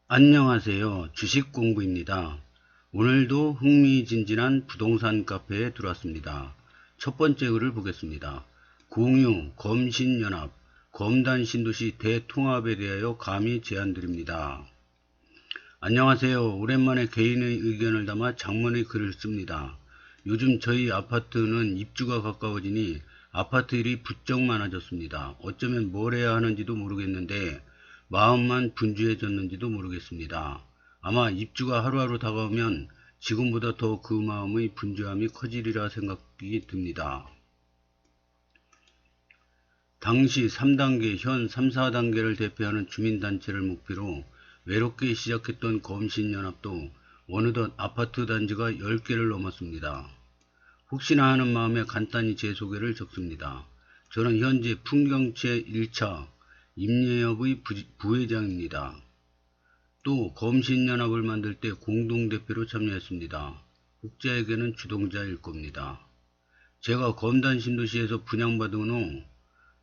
안녕하세요. 주식공부입니다. 오늘도 흥미진진한 부동산 카페에 들어왔습니다. 첫 번째 글을 보겠습니다. 공유, 검신연합, 검단 신도시 대통합에 대하여 감히 제안드립니다. 안녕하세요. 오랜만에 개인의 의견을 담아 장문의 글을 씁니다. 요즘 저희 아파트는 입주가 가까워지니 아파트 일이 부쩍 많아졌습니다. 어쩌면 뭘 해야 하는지도 모르겠는데 마음만 분주해졌는지도 모르겠습니다. 아마 입주가 하루하루 다가오면 지금보다 더 그 마음의 분주함이 커지리라 생각이 듭니다. 당시 3단계, 현 3, 4단계를 대표하는 주민단체를 목표로 외롭게 시작했던 검신연합도 어느덧 아파트 단지가 10개를 넘었습니다. 혹시나 하는 마음에 간단히 제 소개를 적습니다. 저는 현재 풍경채 1차 임예협의 부회장입니다. 또 검신연합을 만들 때 공동대표로 참여했습니다. 혹자에게는 주동자일 겁니다. 제가 검단 신도시에서 분양받은 후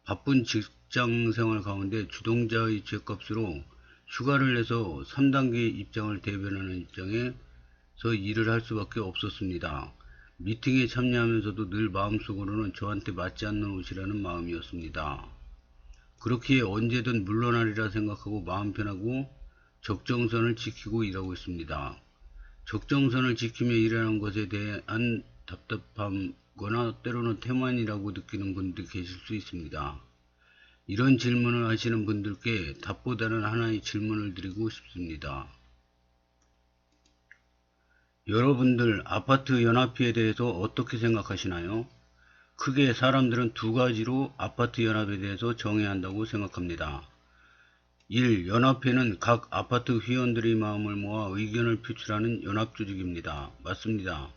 바쁜 직장생활 가운데 주동자의 죗값으로 휴가를 내서 3단계 입장을 대변하는 입장에서 일을 할 수밖에 없었습니다. 미팅에 참여하면서도 늘 마음속으로는 저한테 맞지 않는 옷이라는 마음이었습니다. 그렇기에 언제든 물러나리라 생각하고 마음 편하고 적정선을 지키고 일하고 있습니다. 적정선을 지키며 일하는 것에 대한 답답함거나 때로는 태만이라고 느끼는 분들이 계실 수 있습니다. 이런 질문을 하시는 분들께 답보다는 하나의 질문을 드리고 싶습니다. 여러분들 아파트 연합회에 대해서 어떻게 생각하시나요? 크게 사람들은 두 가지로 아파트 연합에 대해서 정해야 한다고 생각합니다. 1. 연합회는 각 아파트 회원들의 마음을 모아 의견을 표출하는 연합조직입니다. 맞습니다.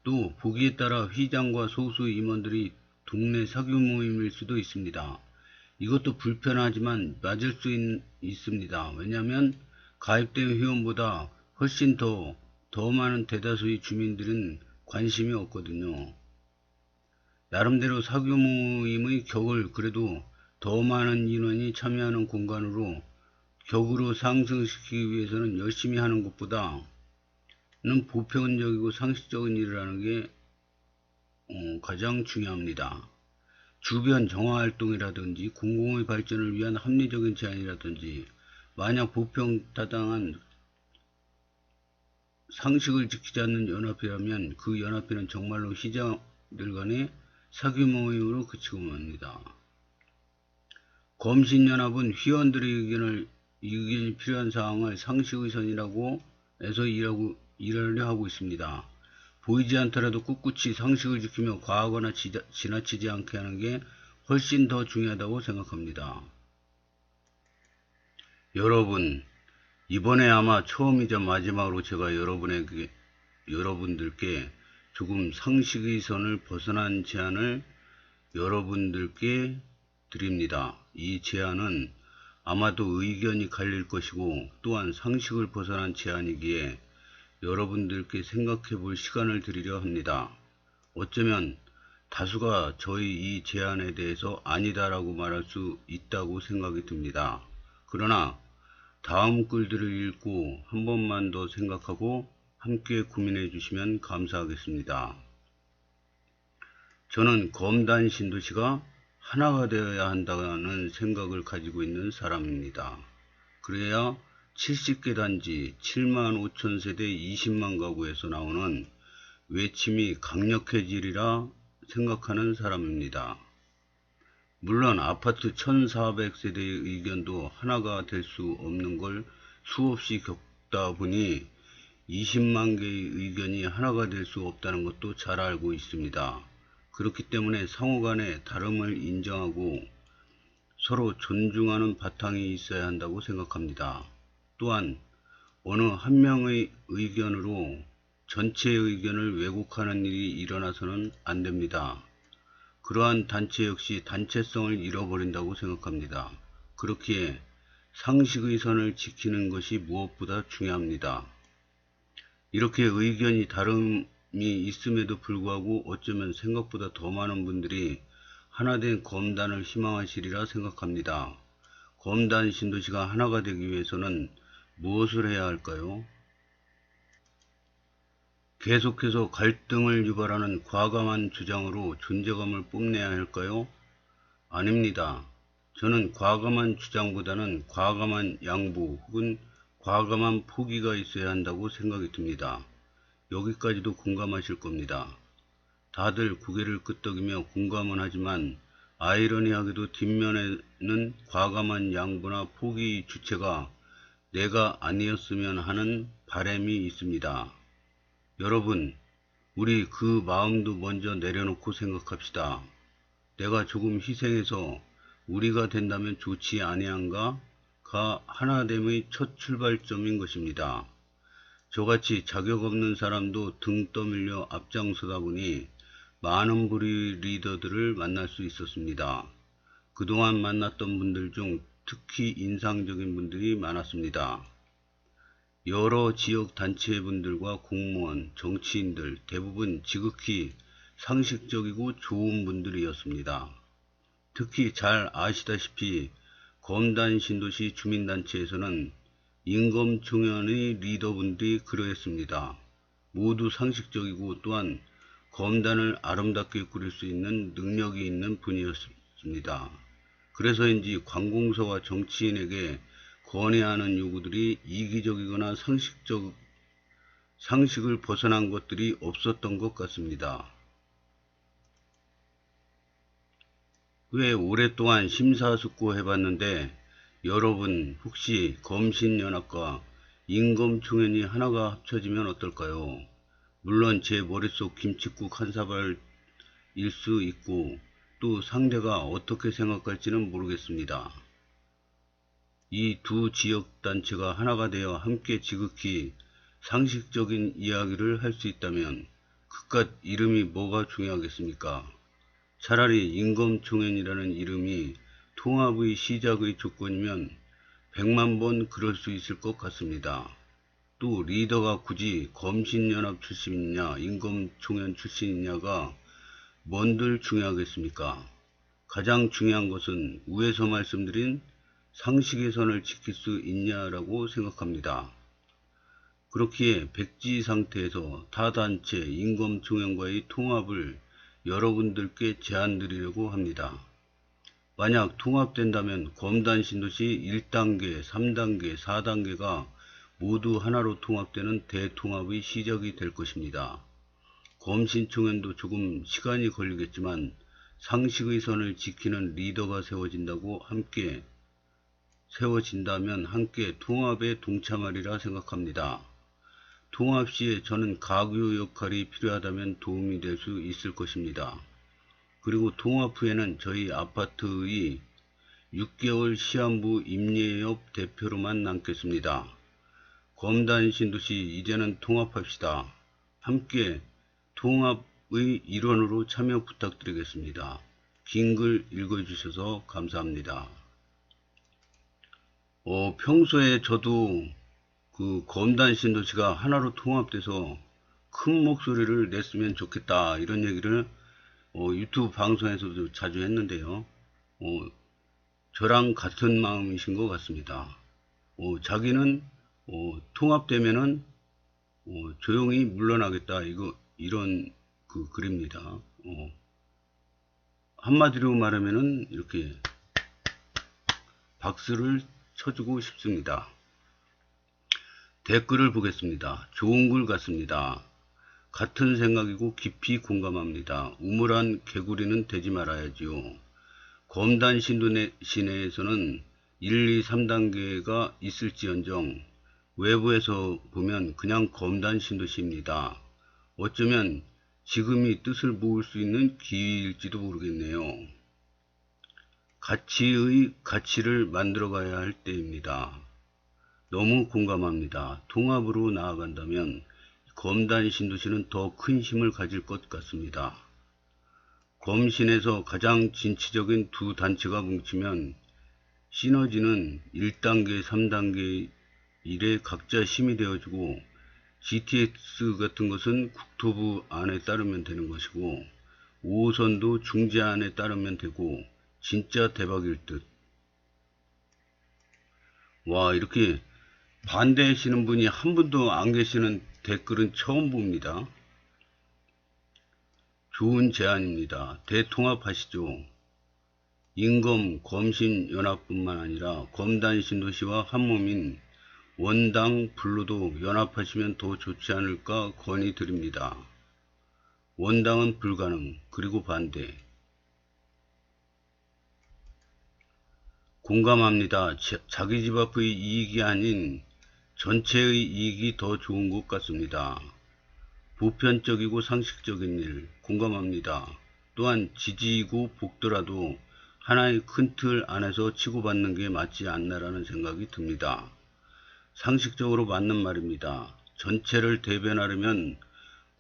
또 보기에 따라 회장과 소수 임원들이 동네 사교 모임일 수도 있습니다. 이것도 불편하지만 맞을 수 있습니다. 왜냐하면 가입된 회원보다 훨씬 더 많은 대다수의 주민들은 관심이 없거든요. 나름대로 사교 모임의 격을 그래도 더 많은 인원이 참여하는 공간으로 격으로 상승시키기 위해서는 열심히 하는 것보다는 보편적이고 상식적인 일을 하는 게 가장 중요합니다. 주변 정화활동이라든지 공공의 발전을 위한 합리적인 제안이라든지 만약 보편타당한 상식을 지키지 않는 연합회라면 그 연합회는 정말로 희자들 간의 사교 모임으로 그치고 맙니다. 검신연합은 회원들의 의견이 필요한 사항을 상식의 선이라고 해서 일하려 하고 있습니다. 보이지 않더라도 꿋꿋이 상식을 지키며 과하거나 지나치지 않게 하는 게 훨씬 더 중요하다고 생각합니다. 여러분, 이번에 아마 처음이자 마지막으로 제가 여러분들께 조금 상식의 선을 벗어난 제안을 여러분들께 드립니다. 이 제안은 아마도 의견이 갈릴 것이고 또한 상식을 벗어난 제안이기에 여러분들께 생각해 볼 시간을 드리려 합니다. 어쩌면 다수가 저희 이 제안에 대해서 아니다라고 말할 수 있다고 생각이 듭니다. 그러나 다음 글들을 읽고 한 번만 더 생각하고 함께 고민해 주시면 감사하겠습니다. 저는 검단 신도시가 하나가 되어야 한다는 생각을 가지고 있는 사람입니다. 그래야 70개 단지 7만 5천 세대 20만 가구에서 나오는 외침이 강력해지리라 생각하는 사람입니다. 물론 아파트 1400세대의 의견도 하나가 될 수 없는 걸 수없이 겪다 보니 20만 개의 의견이 하나가 될 수 없다는 것도 잘 알고 있습니다. 그렇기 때문에 상호간에 다름을 인정하고 서로 존중하는 바탕이 있어야 한다고 생각합니다. 또한 어느 한 명의 의견으로 전체의 의견을 왜곡하는 일이 일어나서는 안 됩니다. 그러한 단체 역시 단체성을 잃어버린다고 생각합니다. 그렇기에 상식의 선을 지키는 것이 무엇보다 중요합니다. 이렇게 의견이 다름이 있음에도 불구하고 어쩌면 생각보다 더 많은 분들이 하나된 검단을 희망하시리라 생각합니다. 검단 신도시가 하나가 되기 위해서는 무엇을 해야 할까요? 계속해서 갈등을 유발하는 과감한 주장으로 존재감을 뽐내야 할까요? 아닙니다. 저는 과감한 주장보다는 과감한 양보 혹은 과감한 포기가 있어야 한다고 생각이 듭니다. 여기까지도 공감하실 겁니다. 다들 고개를 끄덕이며 공감은 하지만 아이러니하게도 뒷면에는 과감한 양보나 포기 주체가 내가 아니었으면 하는 바람이 있습니다. 여러분, 우리 그 마음도 먼저 내려놓고 생각합시다. 내가 조금 희생해서 우리가 된다면 좋지 아니한가가 하나됨의 첫 출발점인 것입니다. 저같이 자격 없는 사람도 등 떠밀려 앞장서다 보니 많은 부류 리더들을 만날 수 있었습니다. 그동안 만났던 분들 중 특히 인상적인 분들이 많았습니다. 여러 지역 단체 분들과 공무원, 정치인들 대부분 지극히 상식적이고 좋은 분들이었습니다. 특히 잘 아시다시피 검단 신도시 주민단체에서는 임검총연의 리더분들이 그러했습니다. 모두 상식적이고 또한 검단을 아름답게 꾸릴 수 있는 능력이 있는 분이었습니다. 그래서인지 관공서와 정치인에게 권해하는 요구들이 이기적이거나 상식을 벗어난 것들이 없었던 것 같습니다. 꽤 오랫동안 심사숙고해봤는데 여러분 혹시 검신연합과 임검총연이 하나가 합쳐지면 어떨까요? 물론 제 머릿속 김칫국 한 사발일 수 있고 또 상대가 어떻게 생각할지는 모르겠습니다. 이 두 지역단체가 하나가 되어 함께 지극히 상식적인 이야기를 할 수 있다면 그깟 이름이 뭐가 중요하겠습니까? 차라리 임검총연이라는 이름이 통합의 시작의 조건이면 100만 번 그럴 수 있을 것 같습니다. 또 리더가 굳이 검신연합 출신이냐 임검총연 출신이냐가 뭔들 중요하겠습니까? 가장 중요한 것은 위에서 말씀드린 상식의 선을 지킬 수 있냐라고 생각합니다. 그렇기에 백지 상태에서 타 단체 임검총연과의 통합을 여러분들께 제안드리려고 합니다. 만약 통합된다면 검단 신도시 1단계, 3단계, 4단계가 모두 하나로 통합되는 대통합의 시작이 될 것입니다. 검신총연도 조금 시간이 걸리겠지만 상식의 선을 지키는 리더가 세워진다면 함께 통합에 동참하리라 생각합니다. 통합 시에 저는 가교 역할이 필요하다면 도움이 될 수 있을 것입니다. 그리고 통합 후에는 저희 아파트의 6개월 시한부 임예업 대표로만 남겠습니다. 검단 신도시 이제는 통합합시다. 함께 통합의 일원으로 참여 부탁드리겠습니다. 긴 글 읽어주셔서 감사합니다. 평소에 저도 그 검단 신도시가 하나로 통합돼서 큰 목소리를 냈으면 좋겠다 이런 얘기를 유튜브 방송에서도 자주 했는데요. 저랑 같은 마음이신 것 같습니다. 자기는 통합되면은 조용히 물러나겠다 이런 그 글입니다. 한마디로 말하면은 이렇게 박수를 쳐주고 싶습니다. 댓글을 보겠습니다. 좋은 글 같습니다. 같은 생각이고 깊이 공감합니다. 우물한 개구리는 되지 말아야지요. 검단 시내에서는 1, 2, 3단계가 있을지언정 외부에서 보면 그냥 검단 신도시입니다. 어쩌면 지금이 뜻을 모을 수 있는 기회일지도 모르겠네요. 가치의 가치를 만들어가야 할 때입니다. 너무 공감합니다. 통합으로 나아간다면 검단 신도시는 더 큰 힘을 가질 것 같습니다. 검신에서 가장 진취적인 두 단체가 뭉치면 시너지는 1단계, 3단계 일에 각자 힘이 되어주고 GTX 같은 것은 국토부 안에 따르면 되는 것이고 5호선도 중재안에 따르면 되고 진짜 대박일 듯. 와, 이렇게 반대하시는 분이 한 분도 안 계시는 댓글은 처음 봅니다. 좋은 제안입니다. 대통합하시죠. 인검 검신연합뿐만 아니라 검단 신도시와 한몸인 원당 블루도 연합하시면 더 좋지 않을까 건의드립니다. 원당은 불가능, 그리고 반대. 공감합니다. 자기 집 앞의 이익이 아닌 전체의 이익이 더 좋은 것 같습니다. 보편적이고 상식적인 일, 공감합니다. 또한 지지이고 볶더라도 하나의 큰 틀 안에서 치고받는 게 맞지 않나라는 생각이 듭니다. 상식적으로 맞는 말입니다. 전체를 대변하려면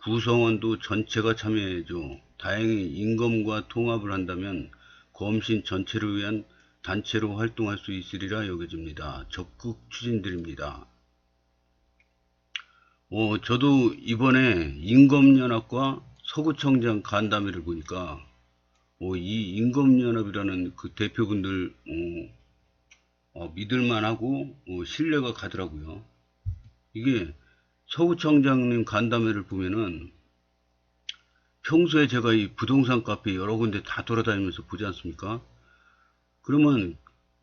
구성원도 전체가 참여해야죠. 다행히 인검과 통합을 한다면 검신 전체를 위한 단체로 활동할 수 있으리라 여겨집니다. 적극 추진드립니다. 저도 이번에 인검연합과 서구청장 간담회를 보니까 이 인검연합이라는 그 대표분들 믿을만하고 신뢰가 가더라고요. 이게 서구청장님 간담회를 보면은 평소에 제가 이 부동산 카페 여러 군데 다 돌아다니면서 보지 않습니까? 그러면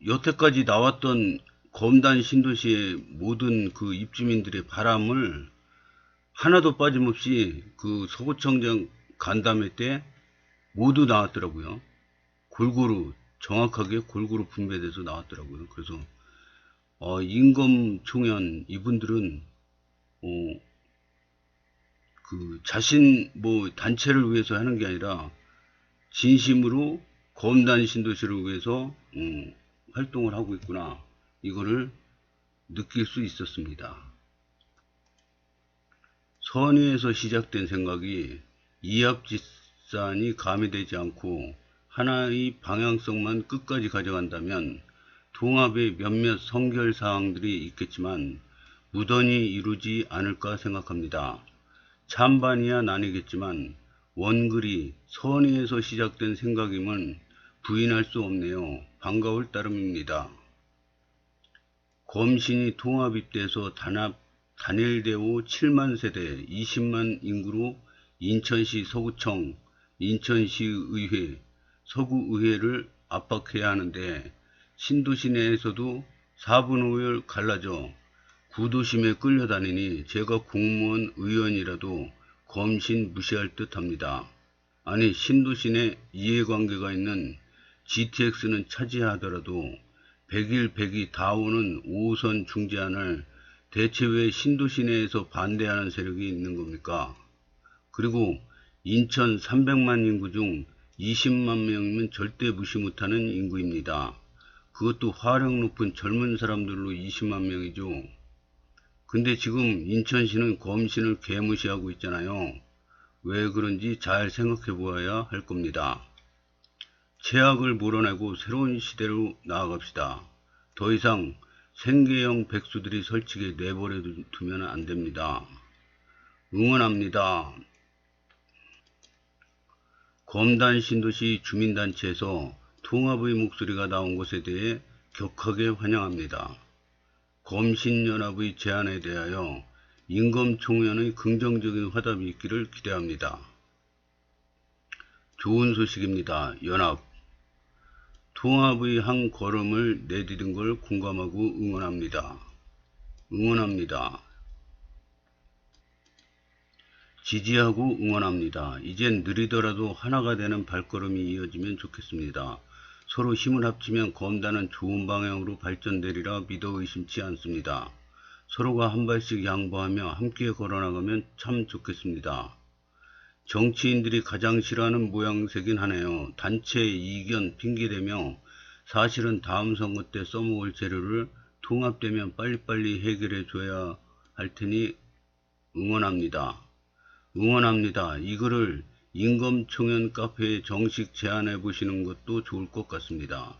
여태까지 나왔던 검단 신도시의 모든 그 입주민들의 바람을 하나도 빠짐없이 그 서구청장 간담회 때 모두 나왔더라고요. 골고루, 정확하게 골고루 분배돼서 나왔더라고요. 그래서 임금 총연 이분들은 그 자신 뭐 단체를 위해서 하는 게 아니라 진심으로 검단 신도시를 위해서 활동을 하고 있구나, 이거를 느낄 수 있었습니다. 선의에서 시작된 생각이 이합집산이 가미되지 않고 하나의 방향성만 끝까지 가져간다면 통합의 몇몇 성결 사항들이 있겠지만 무던히 이루지 않을까 생각합니다. 찬반이야 나뉘겠지만 원글이 선의에서 시작된 생각임을 부인할 수 없네요. 반가울 따름입니다. 검신이 통합 입대해서 단일대오 7만 세대 20만 인구로 인천시 서구청, 인천시의회, 서구의회를 압박해야 하는데 신도시 내에서도 4분의 5를 갈라져 구도심에 끌려다니니 제가 공무원 의원이라도 검신 무시할 듯 합니다. 아니, 신도시 내 이해관계가 있는 GTX는 차지하더라도 100일 102 다 오는 5호선 중재안을 대체 왜 신도시 내에서 반대하는 세력이 있는 겁니까? 그리고 인천 300만 인구 중 20만 명이면 절대 무시 못하는 인구입니다. 그것도 화력 높은 젊은 사람들로 20만 명이죠. 근데 지금 인천시는 검신을 개무시하고 있잖아요. 왜 그런지 잘 생각해 보아야 할 겁니다. 최악을 몰아내고 새로운 시대로 나아갑시다. 더 이상 생계형 백수들이 설치게 내버려 두면 안 됩니다. 응원합니다. 검단 신도시 주민단체에서 통합의 목소리가 나온 것에 대해 격하게 환영합니다. 검신연합의 제안에 대하여 인검총연의 긍정적인 화답이 있기를 기대합니다. 좋은 소식입니다. 연합. 통합의 한 걸음을 내디딘 걸 공감하고 응원합니다. 응원합니다. 지지하고 응원합니다. 이젠 느리더라도 하나가 되는 발걸음이 이어지면 좋겠습니다. 서로 힘을 합치면 검단은 좋은 방향으로 발전되리라 믿어 의심치 않습니다. 서로가 한 발씩 양보하며 함께 걸어나가면 참 좋겠습니다. 정치인들이 가장 싫어하는 모양새긴 하네요. 단체 이견 핑계대며 사실은 다음 선거 때 써먹을 재료를 통합되면 빨리빨리 해결해 줘야 할 테니 응원합니다. 응원합니다. 이거를 인검총연 카페에 정식 제안해 보시는 것도 좋을 것 같습니다.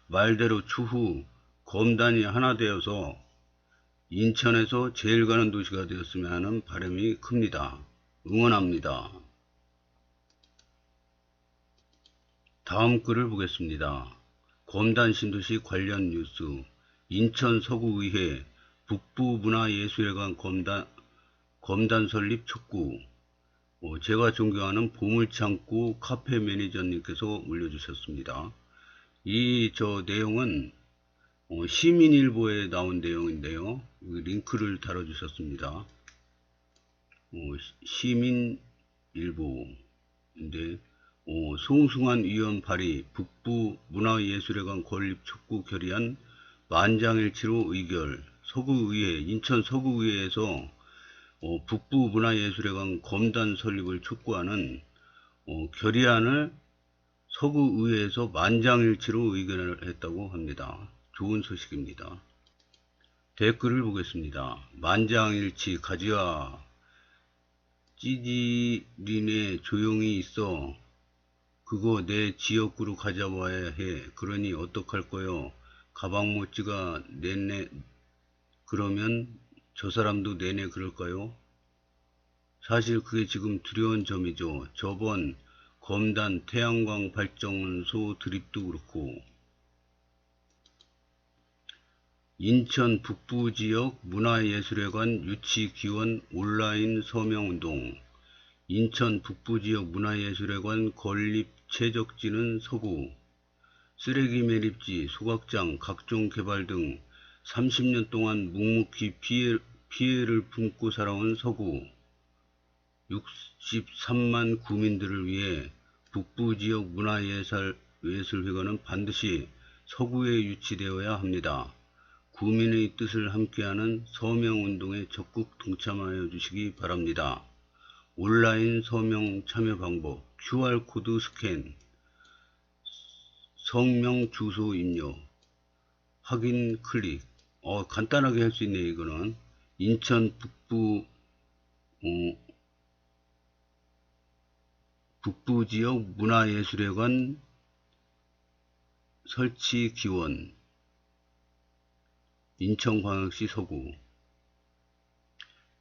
말대로 추후 검단이 하나 되어서 인천에서 제일 가는 도시가 되었으면 하는 바람이 큽니다. 응원합니다. 다음 글을 보겠습니다. 검단 신도시 관련 뉴스. 인천 서구의회 북부문화예술회관 검단 설립 촉구. 제가 존경하는 보물창고 카페 매니저님께서 올려주셨습니다. 이 내용은 시민일보에 나온 내용인데요. 링크를 달아주셨습니다. 시민일보인데 송승환 의원 발의 북부문화예술회관 건립 촉구 결의안 만장일치로 의결. 서구의회, 인천 서구의회에서 북부문화예술회관 검단 설립을 촉구하는 결의안을 서구의회에서 만장일치로 의견을 했다고 합니다. 좋은 소식입니다. 댓글을 보겠습니다. 만장일치 가지야. 찌질이네 조용히 있어. 그거 내 지역구로 가져와야 해. 그러니 어떡할 거요? 가방모찌가 내내 그러면 저 사람도 내내 그럴까요? 사실 그게 지금 두려운 점이죠. 저번 검단 태양광 발전소 드립도 그렇고 인천 북부지역 문화예술회관 유치기원 온라인 서명운동. 인천 북부지역 문화예술회관 건립 최적지는 서구. 쓰레기 매립지, 소각장, 각종 개발 등 30년 동안 묵묵히 피해를 품고 살아온 서구. 63만 구민들을 위해 북부지역 문화예술회관은 반드시 서구에 유치되어야 합니다. 구민의 뜻을 함께하는 서명운동에 적극 동참하여 주시기 바랍니다. 온라인 서명 참여 방법, QR코드 스캔, 성명 주소 입력, 확인 클릭. 간단하게 할 수 있네요. 이거는 인천 북부지역 문화예술회관 설치 기원. 인천광역시 서구.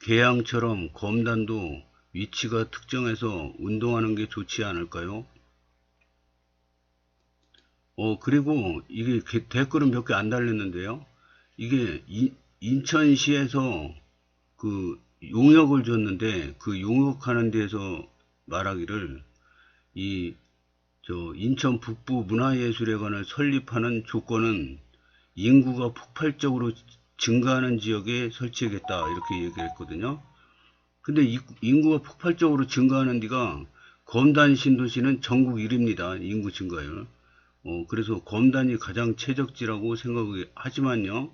계양처럼 검단도 위치가 특정해서 운동하는 게 좋지 않을까요? 그리고 이게 댓글은 몇 개 안 달렸는데요. 이게 인천시에서 그 용역을 줬는데 그 용역하는 데에서 말하기를 인천 북부 문화예술회관을 설립하는 조건은 인구가 폭발적으로 증가하는 지역에 설치하겠다 이렇게 얘기했거든요. 근데 인구가 폭발적으로 증가하는 데가 검단 신도시는 전국 1위입니다. 인구 증가율. 그래서 검단이 가장 최적지라고 생각을 하지만요.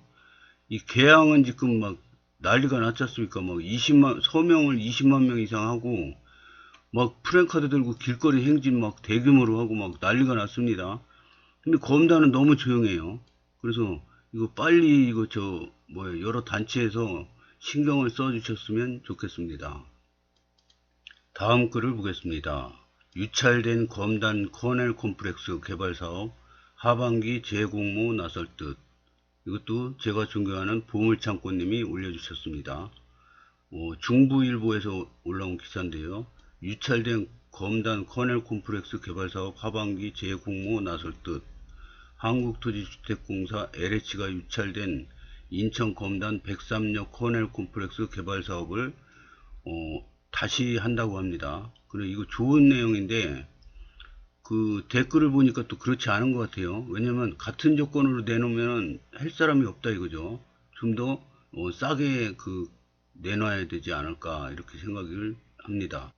이 계양은 지금 막 난리가 났지 않습니까? 막 서명을 20만 명 이상 하고 막 프랜카드 들고 길거리 행진 막 대규모로 하고 막 난리가 났습니다. 근데 검단은 너무 조용해요. 그래서 이거 빨리 여러 단체에서 신경을 써주셨으면 좋겠습니다. 다음 글을 보겠습니다. 유찰된 검단 커넬 콤플렉스 개발사업 하반기 재공모 나설 듯. 이것도 제가 존경하는 보물창고님이 올려주셨습니다. 중부일보에서 올라온 기사인데요. 유찰된 검단 커넬 콤플렉스 개발사업 하반기 재공모 나설 듯. 한국토지주택공사 LH가 유찰된 인천 검단 103역 커넬 콤플렉스 개발 사업을 다시 한다고 합니다. 그래 이거 좋은 내용인데 그 댓글을 보니까 또 그렇지 않은 것 같아요. 왜냐면 같은 조건으로 내놓으면 할 사람이 없다 이거죠. 좀 더 싸게 내놔야 되지 않을까 이렇게 생각을 합니다.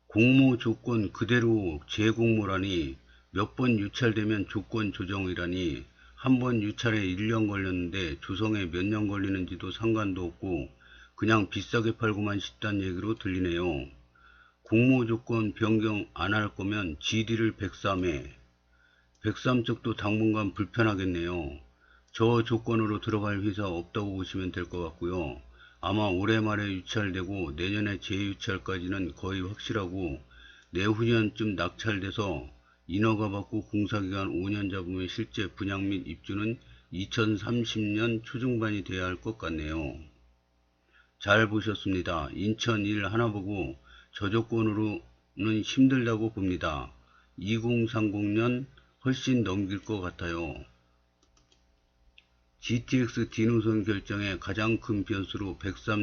공모 조건 그대로 재공모라니 몇 번 유찰되면 조건 조정이라니 한 번 유찰에 1년 걸렸는데 조성에 몇 년 걸리는지도 상관도 없고 그냥 비싸게 팔고만 싶다는 얘기로 들리네요. 공모 조건 변경 안 할 거면 GD를 103에 103 쪽도 당분간 불편하겠네요. 저 조건으로 들어갈 회사 없다고 보시면 될 것 같고요. 아마 올해 말에 유찰되고 내년에 재유찰까지는 거의 확실하고 내후년쯤 낙찰돼서 인허가 받고 공사기간 5년 잡으면 실제 분양 및 입주는 2030년 초중반이 돼야 할 것 같네요. 잘 보셨습니다. 인천 일 하나 보고 저 조건으로는 힘들다고 봅니다. 2030년 훨씬 넘길 것 같아요. GTX D 노선 결정의 가장 큰 변수로 103